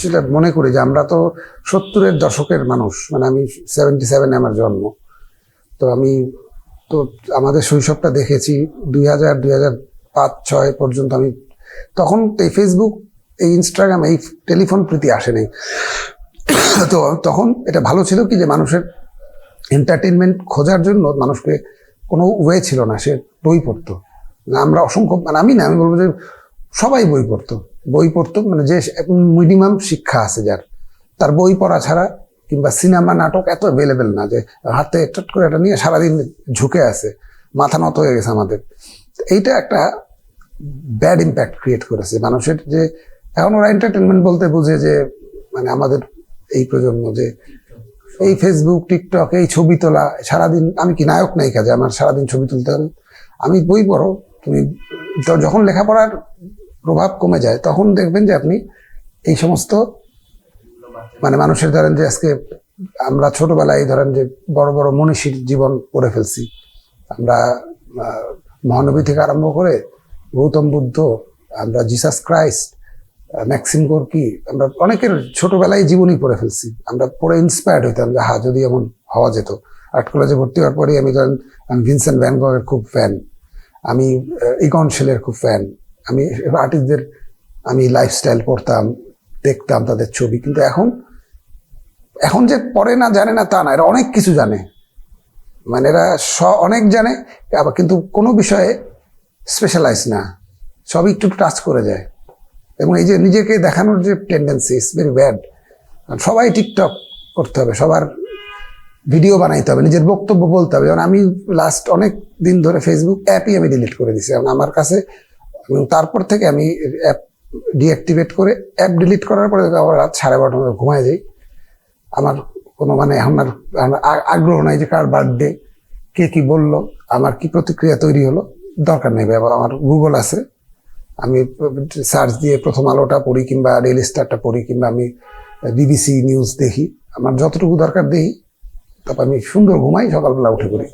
সেটা মনে করি যে আমরা তো 70-এর দশকের মানুষ, মানে আমি 77-এ আমার জন্ম। তো আমি তো আমাদের শৈশবটা দেখেছি 2000-2005-06 পর্যন্ত। আমি তখন এই ফেসবুক, এই ইনস্টাগ্রাম, এই টেলিফোন প্রীতি আসেনি। তো তখন এটা ভালো ছিল কি যে মানুষের এন্টারটেনমেন্ট খোঁজার জন্য মানুষকে কোনো ওয়ে ছিল না, সে বই পড়তো। আমরা অসংখ্য, মানে আমি বলবো যে সবাই বই পড়তো, মানে যে মিনিমাম শিক্ষা আছে যার, তার বই পড়া ছাড়া কিংবা সিনেমা নাটক এত অ্যাভেলেবেল না যে হাতে চট করে এটা নিয়ে সারাদিন ঝুঁকে আছে, মাথা নত হয়ে গেছে আমাদের। এইটা একটা ব্যাড ইম্প্যাক্ট ক্রিয়েট করেছে মানুষের, যে এখন ওরা এন্টারটেনমেন্ট বলতে বুঝে যে মানে আমাদের এই প্রজন্ম যে এই ফেসবুক, টিকটক, এই ছবি তোলা সারাদিন। আমি কি নায়ক নায়িকা যে আমার সারাদিন ছবি তুলতে হবে? আমি বই পড়ো তুমি। যখন লেখাপড়ার প্রভাব কমে যায় তখন দেখবেন যে আপনি এই সমস্ত মানে মানুষের, ধরেন যে আজকে আমরা ছোটবেলায় ধরেন যে বড় বড় মনীষীর জীবন পড়ে ফেলছি আমরা, মহানবী থেকে আরম্ভ করে গৌতম বুদ্ধ, আমরা জিসাস ক্রাইস্ট, ম্যাক্সিম গোর্কি, আমরা অনেকের ছোটবেলায় জীবনই পড়ে ফেলছি। আমরা পড়ে ইন্সপায়ার্ড হইতাম যে হ্যাঁ যদি এমন হওয়া যেত। আর্ট কলেজে ভর্তি হওয়ার পরে আমি ধরেন ভিনসেন্ট ভ্যান গগের খুব ফ্যান, আমি ইগন শেলের খুব ফ্যান, আমি আর্টিস্টদের আমি লাইফস্টাইল পড়তাম, দেখতাম তাদের ছবি। কিন্তু এখন যে পড়ে না, জানে না তা না, এরা অনেক কিছু জানে, মানে এরা অনেক জানে আবার, কিন্তু কোনো বিষয়ে স্পেশালাইজ না, সবই একটু টাচ করে যায়। এবং এই যে নিজেকে দেখানোর যে টেন্ডেন্সি ইজ ভেরি ব্যাড। সবাই টিকটক করতে হবে, সবার ভিডিও বানাইতে হবে, নিজের বক্তব্য বলতে হবে। যেমন আমি লাস্ট অনেক দিন ধরে ফেসবুক অ্যাপই আমি ডিলিট করে দিছি, কারণ আমার কাছে, তারপর থেকে আমি অ্যাপ ডিঅ্যাক্টিভেট করে, অ্যাপ ডিলিট করার পরে আবার রাত 12:30 ঘুমায় যাই। আমার কোনো মানে এখন আর আগ্রহ নাই যে কার বার্থডে, কে কি বললো, আমার কি প্রতিক্রিয়া তৈরি হলো, দরকার নেই। আমার গুগল আছে, আমি সার্চ দিয়ে প্রথম আলোটা পড়ি কিংবা ডেইলি স্টারটা পড়ি কিংবা আমি বিবিসি নিউজ দেখি, আমার যতটুকু দরকার দেখি, তারপর আমি সুন্দর ঘুমাই, সকালবেলা উঠে পড়ি।